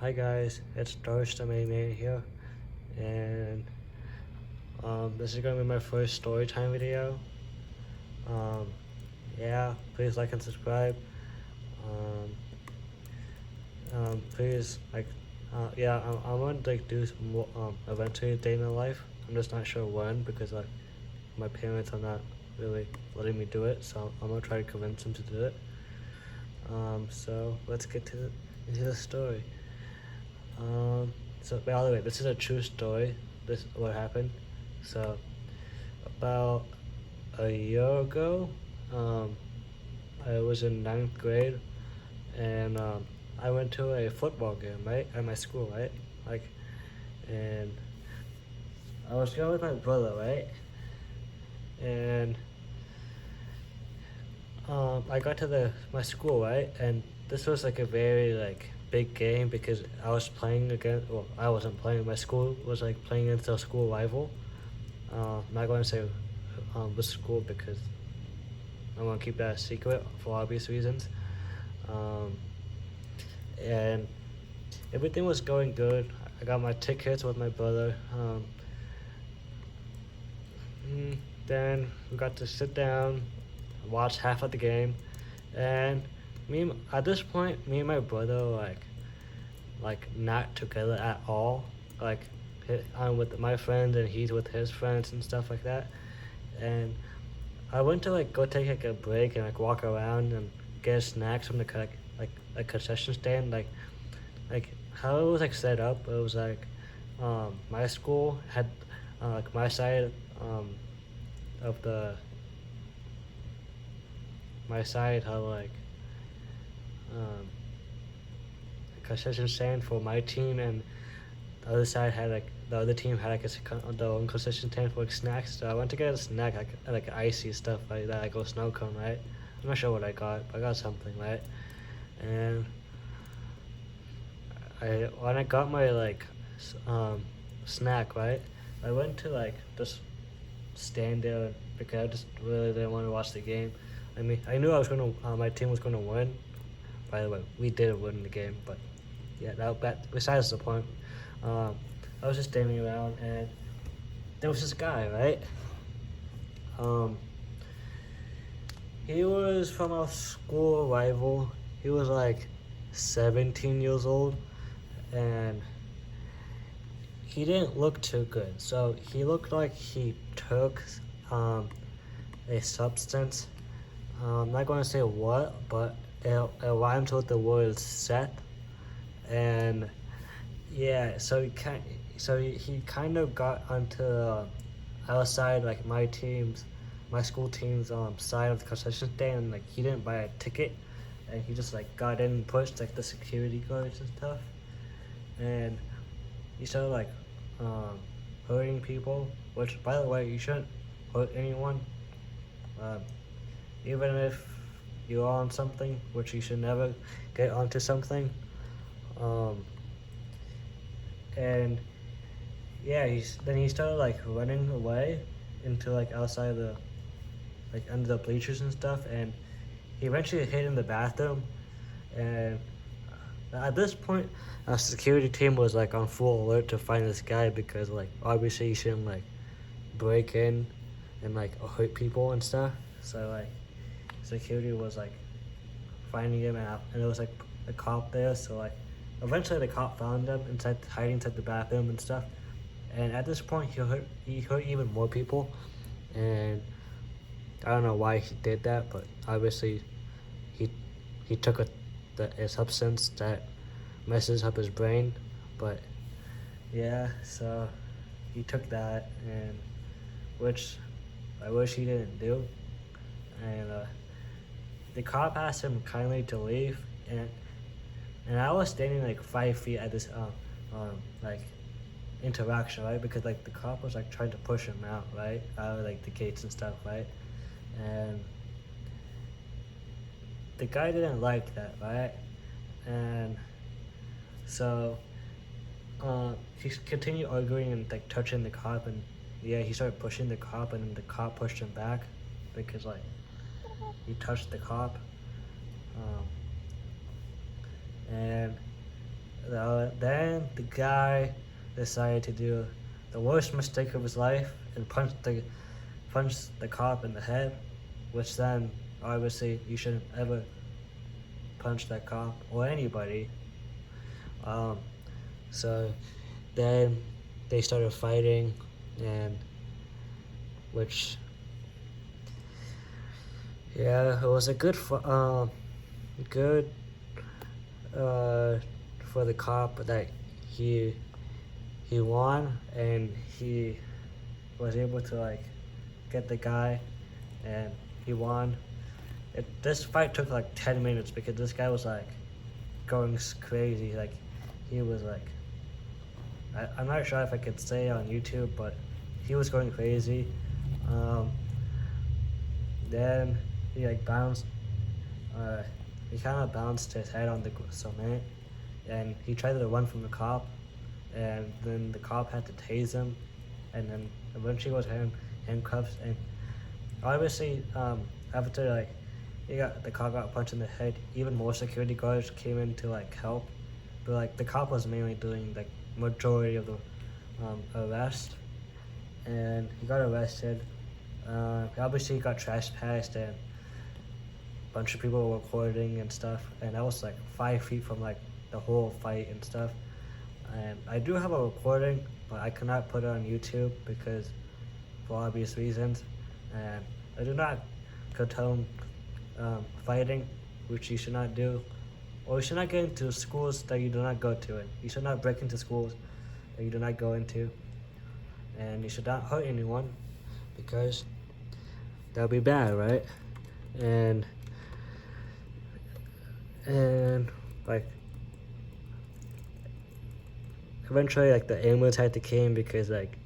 Hi guys, it's Darsh the Main Man here, and this is gonna be my first story time video. Um, yeah, please like and subscribe. Um, please yeah, I want to do some more, eventually a day in my life. I'm just not sure when because like my parents are not really letting me do it, so I'm gonna try to convince them to do it. So let's get into the story. So by the way, this is a true story. This is what happened. So about a year ago, um, I was in ninth grade, and I went to a football game, right, at my school, right, like, and I was going with my brother, right, and I got to my school, right, and this was like a very like big game because I was playing against. Well, I wasn't playing. My school was like playing against a school rival. I'm not going to say which school because I want to keep that a secret for obvious reasons. Um, and everything was going good. I got my tickets with my brother. Then we got to sit down, watch half of the game, and at this point, me and my brother like not together at all. Like I'm with my friends and he's with his friends and stuff like that. And I went to like go take like a break and like walk around and get snacks from the like a concession stand. Like how it was like set up. It was like my school had like my side of the my side had like um, a concession stand for my team, and the other side had like the other team had like their own concession stand for like snacks. So I went to get a snack like icy stuff like that, like a snow cone, right? I'm not sure what I got, but I got something, right? And when I got my like snack, right, I went to like just stand there because I just really didn't want to watch the game. I mean, I knew I was gonna my team was gonna win. By the way, we did win the game, but yeah, that besides the point. Um, I was just standing around, and there was this guy, right? Um, he was from our school rival. He was like 17 years old, and he didn't look too good. So he looked like he took um, a substance. I'm not going to say what, but it rhymes with the word Seth. And yeah, so he kind of got onto our side, like my school team's side of the concession stand, and like he didn't buy a ticket, and he just like got in and pushed like the security guards and stuff, and he started like um, hurting people. Which, by the way, you shouldn't hurt anyone, um, even if you're on something, which you should never get onto something. Um, and yeah, then he started like running away into like outside the like under the bleachers and stuff, and he eventually hid in the bathroom. And at this point, our security team was like on full alert to find this guy because like obviously you shouldn't like break in and like hurt people and stuff. So like security was like finding him out, and there was like a cop there. So like eventually the cop found him inside hiding inside the bathroom and stuff. And at this point, he hurt even more people, and I don't know why he did that, but obviously he he took a substance that messes up his brain. But yeah, so he took that, and which I wish he didn't do. And the cop asked him kindly to leave, and I was standing like 5 feet at this like interaction, right? Because like the cop was like trying to push him out, right, out of like the gates and stuff, right? And the guy didn't like that, right? And so he continued arguing and like touching the cop, and yeah, he started pushing the cop, and the cop pushed him back because like he touched the cop, and then the guy decided to do the worst mistake of his life and punched the cop in the head, which then obviously you shouldn't ever punch that cop or anybody. Um, so then they started fighting, and which yeah, it was a good for the cop that he he won, and he was able to like get the guy, and he won. This fight took like 10 minutes because this guy was like going crazy. Like he was like, I'm not sure if I could say on YouTube, but he was going crazy. Um, then he like bounced. He kind of bounced his head on the cement, and he tried to run from the cop, and then the cop had to tase him, and then eventually was handcuffed. And obviously, after like the cop got punched in the head, even more security guards came in to like help, but like the cop was mainly doing like majority of the arrest, and he got arrested. Obviously, he got trespassed, and a bunch of people were recording and stuff, and I was like 5 feet from like the whole fight and stuff. And I do have a recording, but I cannot put it on YouTube because for obvious reasons. And I do not condone fighting, which you should not do, or you should not get into schools that you do not go to. And you should not break into schools that you do not go into, and you should not hurt anyone because that would be bad, right? And like eventually like the ambulance had to came because like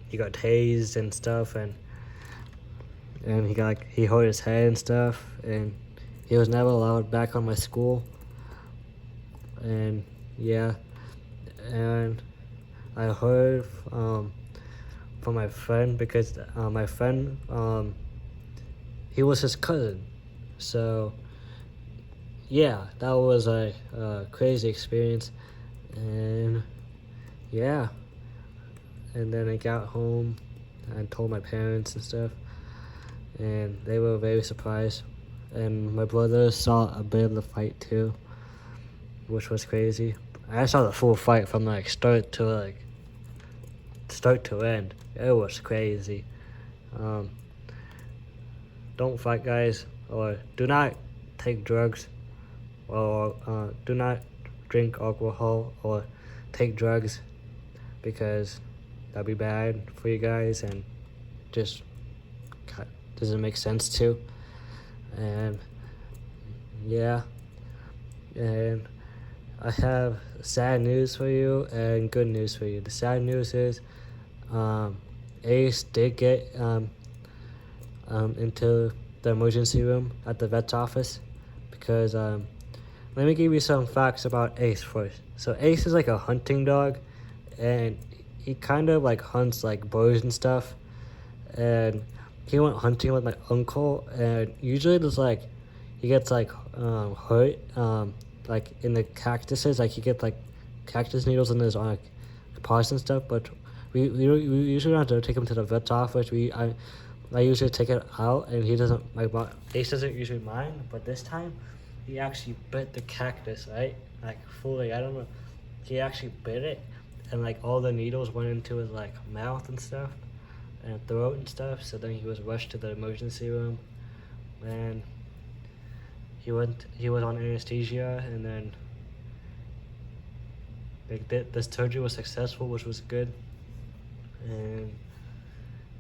he got tased and stuff, and he hurt his head and stuff, and he was never allowed back on my school. And yeah, and I heard from my friend because my friend he was his cousin, so yeah, that was a crazy experience. And yeah, and then I got home and told my parents and stuff, and they were very surprised. And my brother saw a bit of the fight too, which was crazy. I saw the full fight from like start to end. It was crazy. Don't fight, guys, or do not take drugs, or do not drink alcohol or take drugs, because that'd be bad for you guys and just doesn't make sense to. And yeah, and I have sad news for you and good news for you. The sad news is Ace did get into the emergency room at the vet's office because let me give you some facts about Ace first. So Ace is like a hunting dog, and he kind of like hunts like birds and stuff. And he went hunting with my uncle, and usually there's like he gets like hurt like in the cactuses, like he gets like cactus needles in his paws and stuff. But we usually don't have to take him to the vet's office. I usually take it out, and he doesn't. Ace doesn't usually mind, but this time he actually bit the cactus, right? Like fully. I don't know. He actually bit it, and like all the needles went into his like mouth and stuff, and throat and stuff. So then he was rushed to the emergency room, and he was on anesthesia, and then like the surgery was successful, which was good. And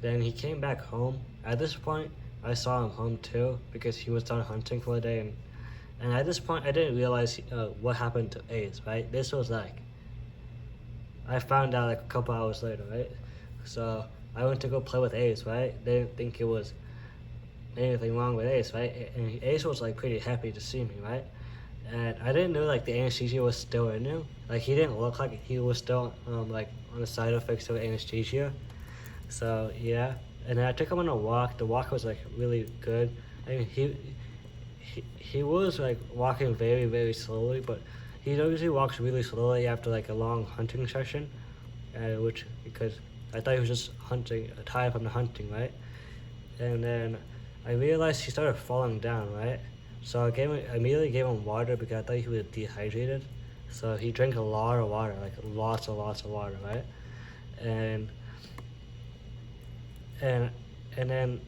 then he came back home. At this point, I saw him home too because he was done hunting for a day, and at this point, I didn't realize what happened to Ace, right? This was like, I found out like a couple hours later, right? So I went to go play with Ace, right? They didn't think it was anything wrong with Ace, right? And Ace was like pretty happy to see me, right? And I didn't know like the anesthesia was still in him. Like he didn't look like he was still like on the side effects of anesthesia. So yeah, and then I took him on a walk. The walk was like really good. I mean, he was like walking very, very slowly, but he usually walks really slowly after like a long hunting session, which because I thought he was just hunting, tired from the hunting, right? And then I realized he started falling down, right? So I immediately gave him water because I thought he was dehydrated. So he drank a lot of water, like lots of water, right? And and and then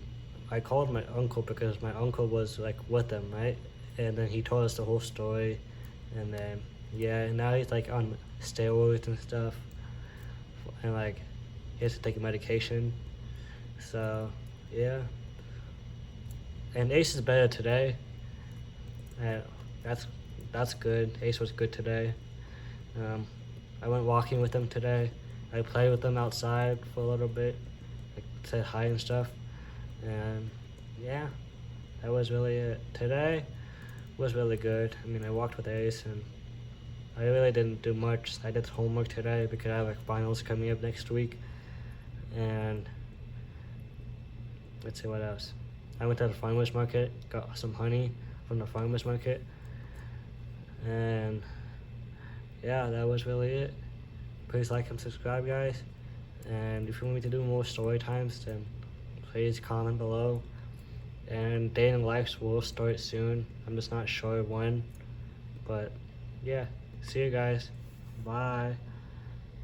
I called my uncle because my uncle was like with him, right? And then he told us the whole story, and then yeah, and now he's like on steroids and stuff, and like he has to take medication. So yeah, and Ace is better today. And that's that's good. Ace was good today. Um, I went walking with him today. I played with him outside for a little bit, like said hi and stuff. And yeah, that was really it. Today was really good. I mean, I walked with Ace and I really didn't do much. I did homework today because I have like finals coming up next week. And let's see what else. I went to the farmer's market, got some honey from the farmer's market. And yeah, that was really it. Please like and subscribe, guys. And if you want me to do more story times, then please comment below. And dating lives will start soon. I'm just not sure when. But yeah, see you guys. Bye.